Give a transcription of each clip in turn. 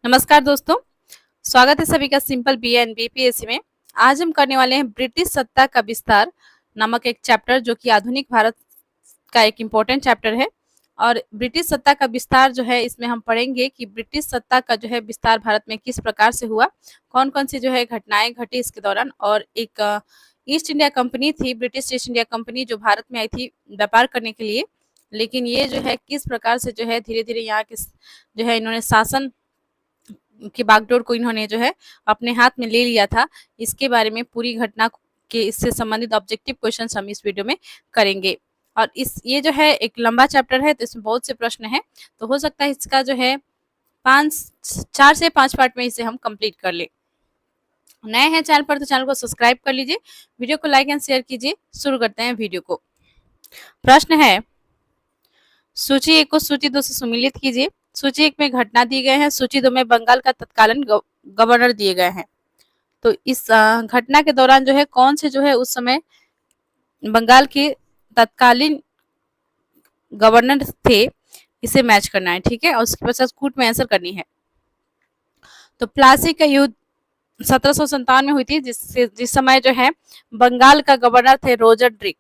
नमस्कार दोस्तों, स्वागत है सभी का सिंपल बी एंड बीपीएससी में। आज हम करने वाले हैं ब्रिटिश सत्ता का विस्तार नामक एक चैप्टर, जो कि आधुनिक भारत का एक इम्पोर्टेंट चैप्टर है। और ब्रिटिश सत्ता का विस्तार जो है, इसमें हम पढ़ेंगे कि ब्रिटिश सत्ता का जो है विस्तार भारत में किस प्रकार से हुआ, कौन कौन सी जो है घटनाएं घटी इसके दौरान। और एक ईस्ट इंडिया कंपनी थी, ब्रिटिश ईस्ट इंडिया कंपनी, जो भारत में आई थी व्यापार करने के लिए। लेकिन ये जो है किस प्रकार से जो है धीरे धीरे यहाँ के जो है इन्होंने शासन की बागडोर को इन्होंने जो है अपने हाथ में ले लिया था, इसके बारे में पूरी घटना के इससे संबंधित ऑब्जेक्टिव क्वेश्चन हम इस वीडियो में करेंगे। और ये जो है एक लंबा चैप्टर है, तो इसमें बहुत से प्रश्न हैं, तो हो सकता है इसका जो है 4 से 5 पार्ट में इसे हम कंप्लीट कर ले। नए हैं चैनल पर तो चैनल को सब्सक्राइब कर लीजिए, वीडियो को लाइक एंड शेयर कीजिए। शुरू करते हैं वीडियो को। प्रश्न है, सूची 1 को सूची 2 से सुमेलित कीजिए। सूची 1 में घटना दिए गए हैं, सूची 2 में बंगाल का तत्कालीन गवर्नर दिए गए हैं। तो इस घटना के दौरान जो है कौन से जो है उस समय बंगाल के तत्कालीन गवर्नर थे, इसे मैच करना है, ठीक है। और उसके पश्चात कूट में आंसर करनी है। तो प्लासी का युद्ध 1757 में हुई थी, जिस समय जो है बंगाल का गवर्नर थे रोजर ड्रिक।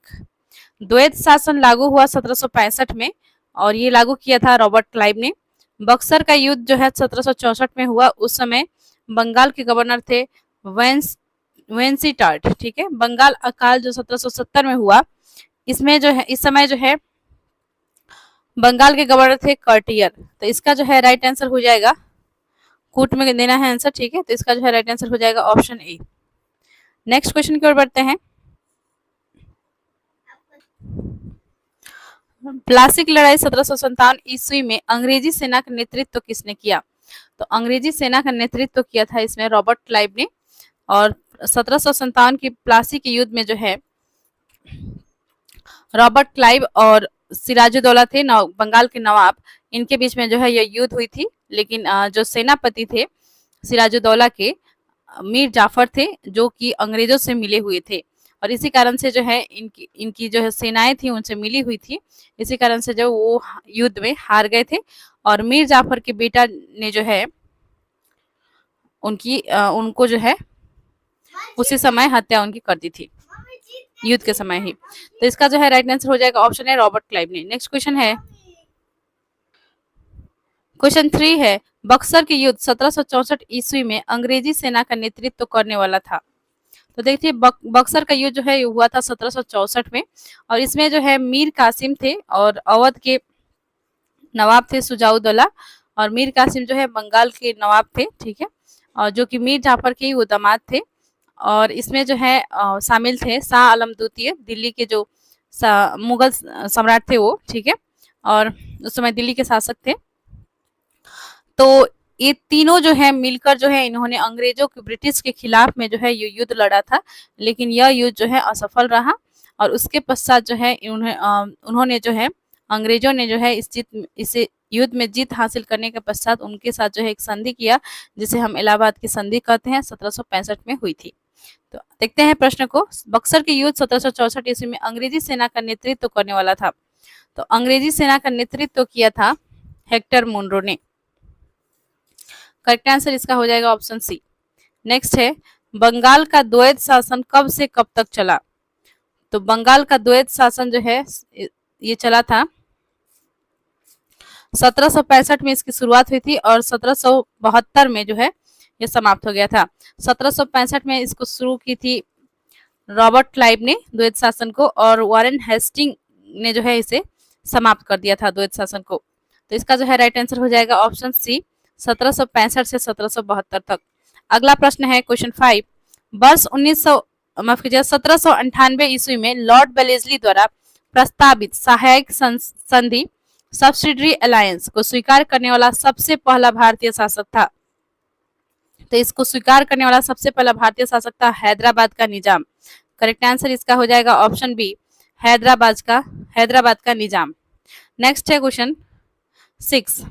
द्वैत शासन लागू हुआ 1765 में, और ये लागू किया था रॉबर्ट क्लाइव ने। बक्सर का युद्ध जो है 1764 में हुआ, उस समय बंगाल के गवर्नर थे वेंसीटार्ट, ठीक है। बंगाल अकाल जो 1770 में हुआ, इसमें जो है इस समय जो है बंगाल के गवर्नर थे कर्टियर। तो इसका जो है राइट आंसर हो जाएगा, कूट में देना है आंसर, ठीक है। तो इसका जो है राइट आंसर हो जाएगा ऑप्शन ए। नेक्स्ट क्वेश्चन की ओर बढ़ते हैं। प्लासी की लड़ाई 1757 ईस्वी में अंग्रेजी सेना का नेतृत्व किसने किया? तो अंग्रेजी सेना का नेतृत्व किया था इसमें रॉबर्ट क्लाइव ने। और 1757 की प्लासी के युद्ध में जो है रॉबर्ट क्लाइव और सिराजुद्दौला थे बंगाल के नवाब, इनके बीच में जो है यह युद्ध हुई थी। लेकिन जो सेनापति थे सिराजुद्दौला के, मीर जाफर थे, जो कि अंग्रेजों से मिले हुए थे। और इसी कारण से जो है इनकी जो है सेनाएं थी उनसे मिली हुई थी, इसी कारण से जो वो युद्ध में हार गए थे। और मीर जाफर के बेटा ने जो है उनको जो है उसी समय हत्या उनकी कर दी थी, युद्ध के समय ही। तो इसका जो है राइट आंसर हो जाएगा ऑप्शन है रॉबर्ट क्लाइव ने। नेक्स्ट क्वेश्चन है, क्वेश्चन 3 है, बक्सर के युद्ध 1764 ईस्वी में अंग्रेजी सेना का नेतृत्व करने वाला था। तो देखिए बक्सर का युद्ध जो है हुआ था 1764 में, और इसमें जो है मीर कासिम थे और अवध के नवाब थे सुजाउद्दौला। और मीर कासिम जो है बंगाल के नवाब थे, ठीक है, और जो कि मीर जाफर के ही वो दामाद थे। और इसमें जो है शामिल थे शाह आलम द्वितीय, दिल्ली के जो मुगल सम्राट थे वो, ठीक है, और उस समय दिल्ली के शासक थे। तो ये तीनों जो है मिलकर जो है इन्होंने अंग्रेजों के ब्रिटिश के खिलाफ में जो है ये युद्ध लड़ा था, लेकिन यह युद्ध जो है असफल रहा। और उसके पश्चात जो है उन्होंने जो है अंग्रेजों ने जो है इस युद्ध में जीत हासिल करने के पश्चात उनके साथ जो है एक संधि किया, जिसे हम इलाहाबाद की संधि कहते हैं, 1765 में हुई थी। तो देखते हैं प्रश्न को। बक्सर के युद्ध 1764 ईस्वी में अंग्रेजी सेना का नेतृत्व करने वाला था। तो अंग्रेजी सेना का नेतृत्व किया था हेक्टर मुनरो ने। करेक्ट आंसर इसका हो जाएगा ऑप्शन सी। नेक्स्ट है, बंगाल का द्वैत शासन कब से कब तक चला? तो बंगाल का द्वैत शासन जो है ये चला था 1765 में, इसकी शुरुआत हुई थी, और 1772 में जो है ये समाप्त हो गया था। 1765 में इसको शुरू की थी रॉबर्ट क्लाइव ने द्वैत शासन को, और वारेन हेस्टिंग ने जो है इसे समाप्त कर दिया था द्वैत शासन को। तो इसका जो है राइट आंसर हो जाएगा ऑप्शन सी, 1765 से 1772 तक। अगला प्रश्न है क्वेश्चन 5, वर्ष 1798 ईस्वी में लॉर्ड बेलेस्ली द्वारा प्रस्तावित सहायक संधि सब्सिडरी अलायंस को स्वीकार करने वाला सबसे पहला भारतीय शासक था। तो इसको स्वीकार करने वाला सबसे पहला भारतीय शासक था हैदराबाद का निजाम। करेक्ट आंसर इसका हो जाएगा ऑप्शन बी, हैदराबाद का निजाम। नेक्स्ट है क्वेश्चन 6,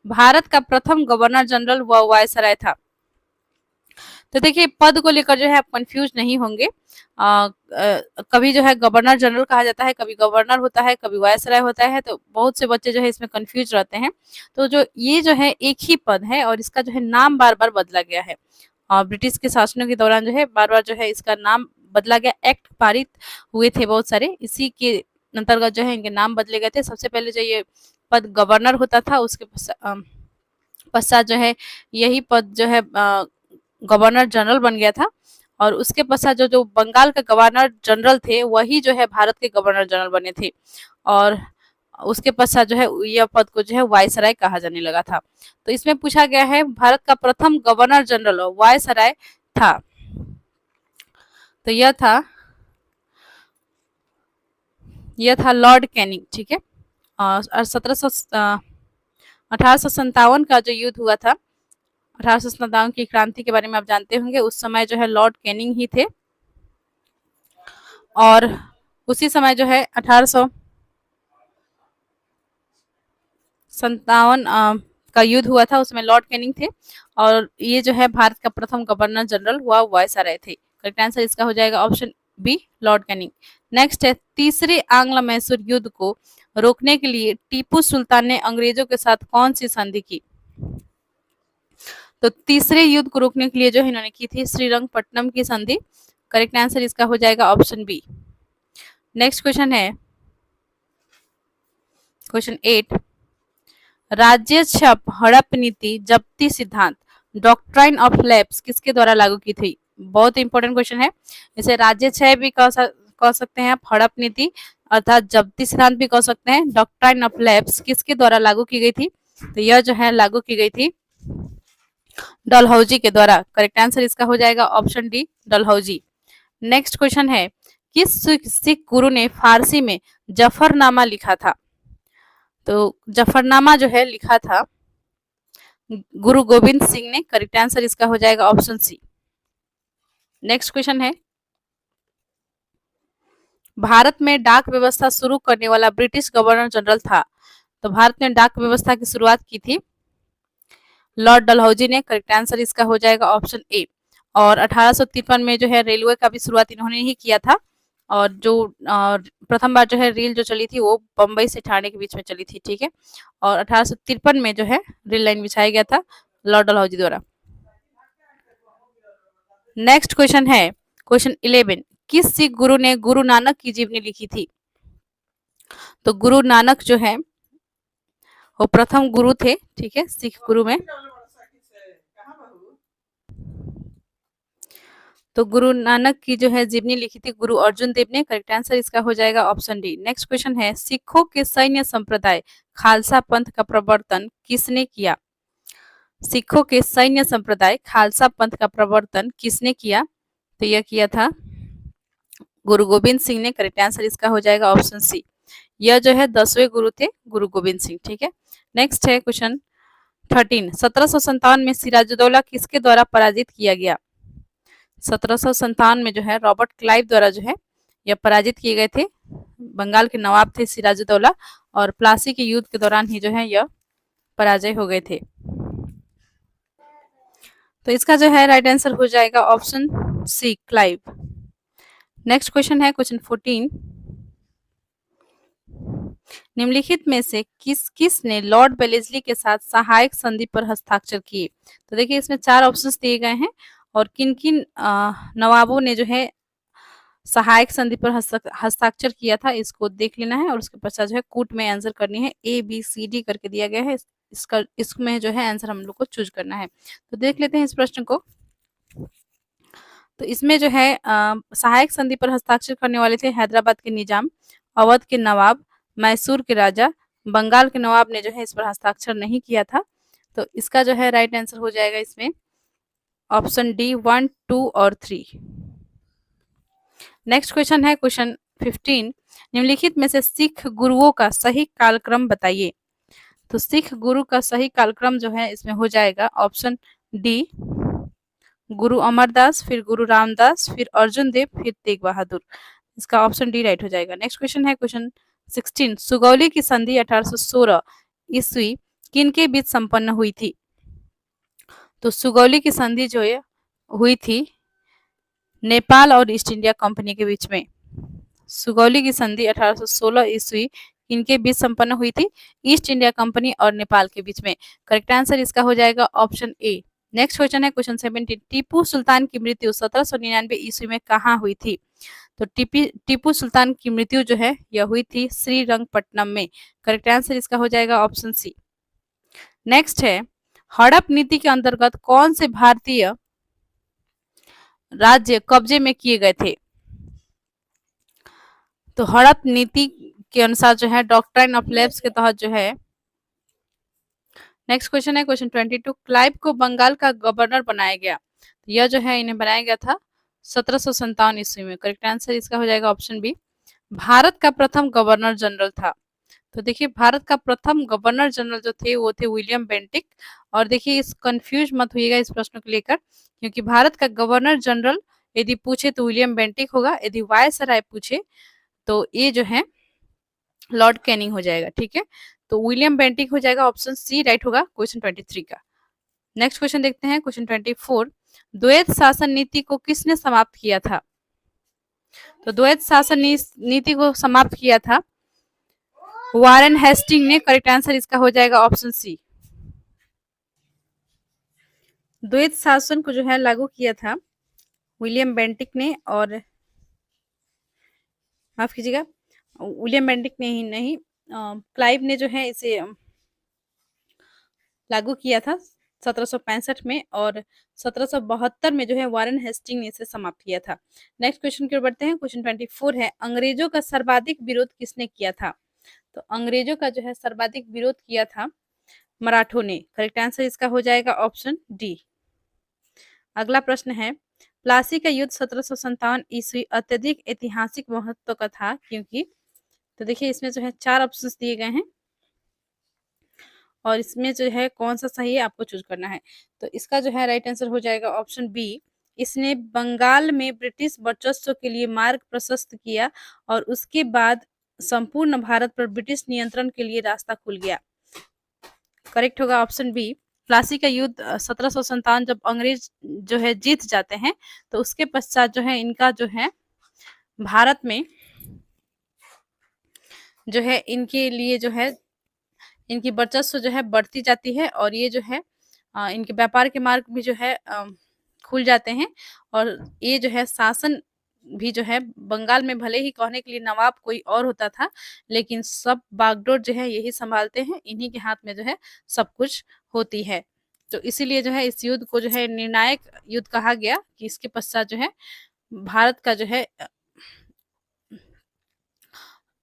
भारत का प्रथम गवर्नर जनरल व वायसराय था। तो देखिए पद को लेकर जो है आप कंफ्यूज नहीं होंगे। कभी जो है गवर्नर जनरल कहा जाता है, कभी गवर्नर होता है, कभी वायसराय होता है, तो बहुत से बच्चे जो है इसमें कंफ्यूज रहते हैं। तो जो ये जो है एक ही पद है और इसका जो है नाम बार बार बदला गया है। ब्रिटिश के शासनों के दौरान जो है बार बार जो है इसका नाम बदला गया, एक्ट पारित हुए थे बहुत सारे, इसी के अंतर्गत जो है इनके नाम बदले गए थे। सबसे पहले जो ये पद गवर्नर होता था, उसके पश्चात जो है यही पद जो है गवर्नर जनरल बन गया था, और उसके पश्चात जो बंगाल के गवर्नर जनरल थे वही जो है भारत के गवर्नर जनरल बने थे, और उसके पश्चात जो है यह पद को जो है वायसराय कहा जाने लगा था। तो इसमें पूछा गया है भारत का प्रथम गवर्नर जनरल वायसराय था, तो यह था लॉर्ड कैनिंग। ठीक है, और 1857 का जो युद्ध हुआ था, 1857 की क्रांति के बारे में आप जानते होंगे। उस समय जो है लॉर्ड कैनिंग ही थे, और उसी समय जो है 1857 का युद्ध हुआ था, उसमें लॉर्ड कैनिंग थे, और ये जो है भारत का प्रथम गवर्नर जनरल हुआ वायसराय थे। करेक्ट आंसर इसका हो जाएगा option B, Lord Canning. Next है, तीसरे आंग्ल मैसूर युद्ध को रोकने के लिए टीपू सुल्तान ने अंग्रेजों के साथ कौन सी संधि की? तो तीसरे युद्ध को रोकने के लिए जो इन्होंने की थी श्रीरंगपट्टनम की संधि। करेक्ट आंसर इसका हो जाएगा ऑप्शन बी। नेक्स्ट क्वेश्चन है क्वेश्चन 8, राज्य छप हड़प नीति जब्ती सिद्धांत डॉक्ट्राइन ऑफ लैप्स किसके द्वारा लागू की थी? बहुत इंपॉर्टेंट क्वेश्चन है। इसे राज्य क्षय भी कह सकते हैं आप, हड़प नीति अर्थात जब्ती सिद्धांत भी कह सकते हैं। डॉक्ट्राइन ऑफ लैप्स किसके द्वारा लागू की गई थी? तो यह जो है लागू की गई थी डलहौजी के द्वारा। करेक्ट आंसर इसका हो जाएगा option D, Dalhousie. Next question है, किस सिख गुरु ने फारसी में जफरनामा लिखा था? तो जफरनामा जो है लिखा था गुरु गोविंद सिंह ने। करेक्ट आंसर इसका हो जाएगा ऑप्शन सी। नेक्स्ट क्वेश्चन है, भारत में डाक व्यवस्था शुरू करने वाला ब्रिटिश गवर्नर जनरल था? तो भारत में डाक व्यवस्था की शुरुआत की थी लॉर्ड डलहौजी ने। करेक्ट आंसर इसका हो जाएगा ऑप्शन ए। और 1853 में जो है रेलवे का भी शुरुआत इन्होंने ही किया था, और जो प्रथम बार जो है रेल जो चली थी वो बम्बई से ठाणे के बीच में चली थी। ठीक है, और 1853 में जो है रेल लाइन बिछाया गया था लॉर्ड डलहौजी द्वारा। नेक्स्ट क्वेश्चन है क्वेश्चन 11, किस सिख गुरु ने गुरु नानक की जीवनी लिखी थी? तो गुरु नानक जो है वो प्रथम गुरु थे। ठीक है, सिख गुरु में। तो गुरु नानक की जो है जीवनी लिखी थी गुरु अर्जुन देव ने। करेक्ट आंसर इसका हो जाएगा ऑप्शन डी। नेक्स्ट क्वेश्चन है, सिखों के सैन्य संप्रदाय खालसा पंथ का प्रवर्तन किसने किया? सिखों के सैन्य संप्रदाय खालसा पंथ का प्रवर्तन किसने किया? तो यह किया था गुरु गोविंद सिंह ने। करेक्ट आंसर इसका हो जाएगा ऑप्शन सी। यह जो है 10वें गुरु थे गुरु गोविंद सिंह। ठीक है, नेक्स्ट है क्वेश्चन 13, 1757 में सिराजुद्दौला किसके द्वारा पराजित किया गया? 1757 में जो है रॉबर्ट क्लाइव द्वारा जो है यह पराजित किए गए थे। बंगाल के नवाब थे सिराजुद्दौला, और प्लासी के युद्ध के दौरान ही जो है यह पराजय हो गए थे। तो इसका जो है राइट आंसर हो जाएगा option C, Clive. Next question है क्वेश्चन 14, निम्नलिखित में से किस ने लॉर्ड वेलेस्ली के साथ सहायक संधि पर हस्ताक्षर किए? तो देखिए इसमें 4 ऑप्शंस दिए गए हैं, और किन किन नवाबों ने जो है सहायक संधि पर हस्ताक्षर किया था इसको देख लेना है, और उसके पश्चात जो है कूट में आंसर करनी है। ए बी सी डी करके दिया गया है, इसमें जो है आंसर हम लोग को चूज करना है। तो देख लेते हैं इस प्रश्न को। तो इसमें जो है सहायक संधि पर हस्ताक्षर करने वाले थे हैदराबाद के निजाम, अवध के नवाब, मैसूर के राजा। बंगाल के नवाब ने जो है इस पर हस्ताक्षर नहीं किया था। तो इसका जो है राइट आंसर हो जाएगा इसमें ऑप्शन डी, 1, 2 और 3। नेक्स्ट क्वेश्चन है क्वेश्चन 15, निम्नलिखित में से सिख गुरुओं का सही कालक्रम बताइए? तो सिख गुरु का सही कालक्रम जो है इसमें हो जाएगा ऑप्शन डी, गुरु अमरदास, फिर गुरु रामदास, फिर अर्जुन देव, फिर तेग बहादुर। इसका ऑप्शन डी राइट हो जाएगा। नेक्स्ट क्वेश्चन है क्वेश्चन 16, सुगौली की संधि 1816 ईस्वी किन के बीच संपन्न हुई थी? तो सुगौली की संधि जो है हुई थी नेपाल और ईस्ट इंडिया कंपनी के बीच में। सुगौली की संधि 1816 ईस्वी इनके बीच संपन्न हुई थी, ईस्ट इंडिया कंपनी और नेपाल के बीच में। करेक्ट आंसर इसका हो जाएगा ऑप्शन ए। नेक्स्ट क्वेश्चन है क्वेश्चन 17। टीपू सुल्तान की मृत्यु 1799 ईस्वी में कहाँ हुई थी? तो टीपू सुल्तान की मृत्यु जो है यह हुई थी श्रीरंगपट्टनम में। करेक्ट आंसर इसका हो जाएगा ऑप्शन सी। नेक्स्ट है हड़प नीति के अंतर्गत कौन से भारतीय राज्य कब्जे में किए गए थे? तो हड़प नीति के अनुसार जो है डॉक्ट्राइन ऑफ लैप्स के तहत जो है। नेक्स्ट क्वेश्चन है क्वेश्चन 22। क्लाइव को बंगाल का गवर्नर बनाया गया, तो यह जो है इन्हें बनाया गया था 1757 ईस्वी में। करेक्ट आंसर इसका हो जाएगा ऑप्शन बी। भारत का प्रथम गवर्नर जनरल था, तो देखिए भारत का प्रथम गवर्नर जनरल जो थे वो थे विलियम बेंटिक। और देखिए इस कंफ्यूज मत होइएगा इस प्रश्न को लेकर, क्योंकि भारत का गवर्नर जनरल यदि पूछे तो विलियम बेंटिक होगा, यदि वायसराय पूछे तो ये जो है लॉर्ड कैनिंग हो जाएगा। ठीक है, तो विलियम बेंटिक हो जाएगा, ऑप्शन सी राइट होगा क्वेश्चन 23 का। नेक्स्ट क्वेश्चन देखते हैं क्वेश्चन 24। द्वैत शासन नीति को किसने समाप्त किया था? तो द्वैत शासन नीति को समाप्त किया था वारेन हेस्टिंग ने। करेक्ट आंसर इसका हो जाएगा ऑप्शन सी। द्वैत शासन को जो है लागू किया था विलियम बेंटिक ने, और माफ कीजिएगा विलियम बेंटिक ने ही नहीं, क्लाइव ने जो है इसे लागू किया था 1765 में, और 1772 में जो है वारेन हेस्टिंग ने इसे समाप्त किया था। नेक्स्ट क्वेश्चन की ओर बढ़ते हैं क्वेश्चन 24 है अंग्रेजों का सर्वाधिक विरोध किसने किया था? तो अंग्रेजों का जो है सर्वाधिक विरोध किया था मराठों ने। करेक्ट आंसर इसका हो जाएगा ऑप्शन डी। अगला प्रश्न है प्लासी का युद्ध 1757 ईस्वी अत्यधिक ऐतिहासिक महत्व का था क्योंकि। तो देखिए इसमें जो है 4 ऑप्शंस दिए गए हैं और इसमें जो है कौन सा सही है आपको चूज करना है। तो इसका जो है राइट आंसर हो जाएगा ऑप्शन बी। इसने बंगाल में ब्रिटिश वर्चस्व के लिए मार्ग प्रशस्त किया और उसके बाद संपूर्ण भारत पर ब्रिटिश नियंत्रण के लिए रास्ता खुल गया। करेक्ट होगा ऑप्शन बी। प्लासी का युद्ध 1757 जब अंग्रेज जो है जीत जाते हैं तो उसके पश्चात जो है इनका जो है भारत में जो है इनके लिए जो है इनकी वर्चस्व जो है बढ़ती जाती है और ये जो है इनके व्यापार के मार्ग भी जो है खुल जाते हैं। और ये जो है शासन भी जो है बंगाल में भले ही कहने के लिए नवाब कोई और होता था, लेकिन सब बागडोर जो है यही संभालते हैं, इन्हीं के हाथ में जो है सब कुछ होती है। तो इसीलिए जो है इस युद्ध को जो है निर्णायक युद्ध कहा गया कि इसके पश्चात जो है भारत का जो है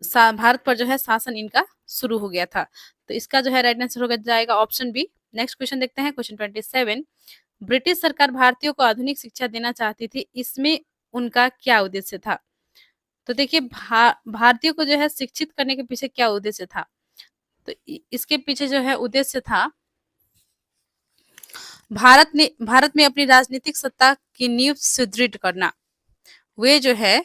भारत पर जो है शासन इनका शुरू हो गया था। तो इसका जो है राइट आंसर हो जाएगा ऑप्शन बी। नेक्स्ट क्वेश्चन देखते हैं क्वेश्चन 27। ब्रिटिश सरकार भारतीयों को आधुनिक शिक्षा देना चाहती थी, इसमें उनका क्या उद्देश्य था? तो देखिए भारतीयों को जो है शिक्षित करने के पीछे क्या उद्देश्य था? तो इसके पीछे जो है उद्देश्य था भारत में अपनी राजनीतिक सत्ता की नींव सुदृढ़ करना। वे जो है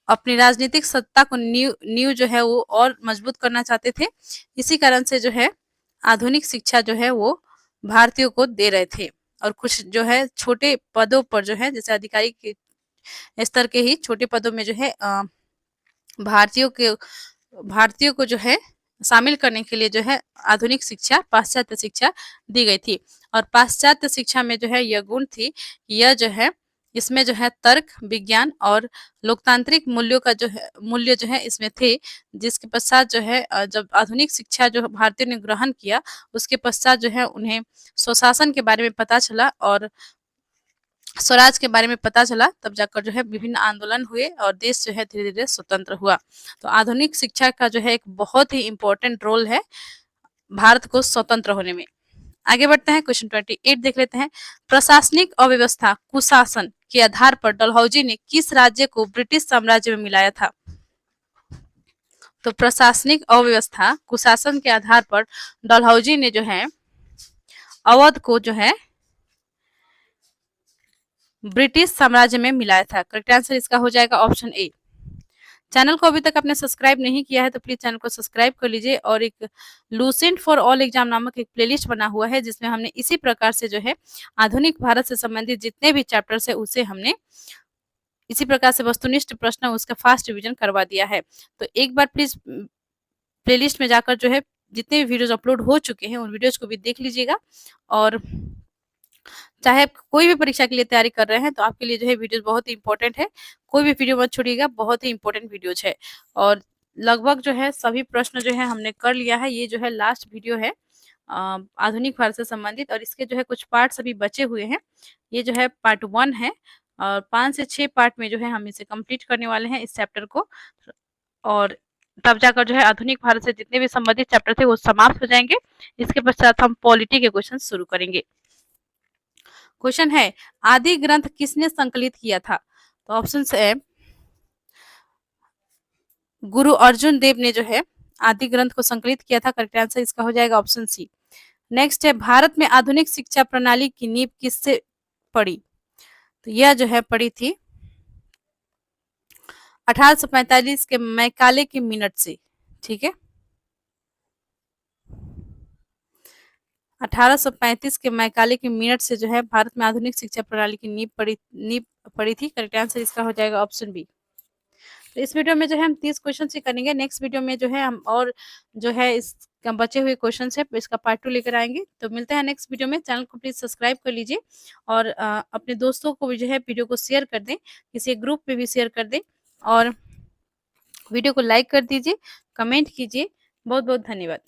अपनी राजनीतिक सत्ता को नींव जो है वो और मजबूत करना चाहते थे। इसी कारण से जो है आधुनिक शिक्षा जो है वो भारतीयों को दे रहे थे। और कुछ जो है छोटे पदों पर जो है जैसे अधिकारी के स्तर के ही छोटे पदों में जो है भारतीयों को जो है शामिल करने के लिए जो है आधुनिक शिक्षा पाश्चात्य शिक्षा दी गई थी। और पाश्चात्य शिक्षा में जो है यह गुण थी, यह जो है इसमें जो है तर्क विज्ञान और लोकतांत्रिक मूल्य जो है इसमें थे। जिसके पश्चात जो है जब आधुनिक शिक्षा जो भारतीयों ने ग्रहण किया उसके पश्चात जो है उन्हें स्वशासन के बारे में पता चला और स्वराज के बारे में पता चला, तब जाकर जो है विभिन्न आंदोलन हुए और देश जो है धीरे धीरे स्वतंत्र हुआ। तो आधुनिक शिक्षा का जो है एक बहुत ही इम्पोर्टेंट रोल है भारत को स्वतंत्र होने में। आगे बढ़ते हैं क्वेश्चन 28 देख लेते हैं। प्रशासनिक अव्यवस्था कुशासन के आधार पर डलहौजी ने किस राज्य को ब्रिटिश साम्राज्य में मिलाया था? तो प्रशासनिक अव्यवस्था कुशासन के आधार पर डलहौजी ने जो है अवध को जो है ब्रिटिश साम्राज्य में मिलाया था। करेक्ट आंसर इसका हो जाएगा ऑप्शन ए। चैनल को अभी तक आपने सब्सक्राइब नहीं किया है तो प्लीज चैनल को सब्सक्राइब कर लीजिए। और एक लूसेंट फॉर ऑल एग्जाम नामक एक प्लेलिस्ट बना हुआ है जिसमें हमने इसी प्रकार से जो है आधुनिक भारत से संबंधित जितने भी चैप्टर्स है उसे हमने इसी प्रकार से वस्तुनिष्ठ प्रश्न उसका फास्ट रिवीजन करवा दिया है। तो एक बार प्लीज प्लेलिस्ट में जाकर जो है जितने भी वीडियोज अपलोड हो चुके हैं उन वीडियोज को भी देख लीजिएगा। और चाहे आप कोई भी परीक्षा के लिए तैयारी कर रहे हैं तो आपके लिए जो है वीडियोज बहुत ही इंपॉर्टेंट है। कोई भी वीडियो मत छोड़िएगा, बहुत ही इंपॉर्टेंट वीडियोज है। और लगभग जो है सभी प्रश्न जो है हमने कर लिया है। ये जो है लास्ट वीडियो है आधुनिक भारत से संबंधित, और इसके जो है कुछ पार्ट्स अभी बचे हुए हैं। ये जो है पार्ट 1 है और 5 से 6 पार्ट में जो है हम इसे कंप्लीट करने वाले हैं इस चैप्टर को। और तब जाकर जो है आधुनिक भारत से जितने भी संबंधित चैप्टर थे वो समाप्त हो जाएंगे। इसके पश्चात हम पॉलिटी के क्वेश्चन शुरू करेंगे। क्वेश्चन है, आदि ग्रंथ किसने संकलित किया था? तो ऑप्शन है गुरु अर्जुन देव ने जो है आदि ग्रंथ को संकलित किया था। करेक्ट आंसर इसका हो जाएगा ऑप्शन सी। नेक्स्ट है, भारत में आधुनिक शिक्षा प्रणाली की नींव किससे पड़ी? तो यह जो है पड़ी थी 1845 के मैकाले के मिनट से। ठीक है, 1835 के मैकाले के मिनट से जो है भारत में आधुनिक शिक्षा प्रणाली की नींव पड़ी थी। करेक्ट आंसर इसका हो जाएगा ऑप्शन बी। तो इस वीडियो में जो है हम 30 क्वेश्चन ही करेंगे। नेक्स्ट वीडियो में जो है हम और जो है इस बचे हुए क्वेश्चन है इसका पार्ट 2 लेकर आएंगे। तो मिलते हैं नेक्स्ट वीडियो में। चैनल को प्लीज सब्सक्राइब कर लीजिए और अपने दोस्तों को भी जो है वीडियो को शेयर कर दें, किसी ग्रुप में भी शेयर कर दें और वीडियो को लाइक कर दीजिए, कमेंट कीजिए। बहुत बहुत धन्यवाद।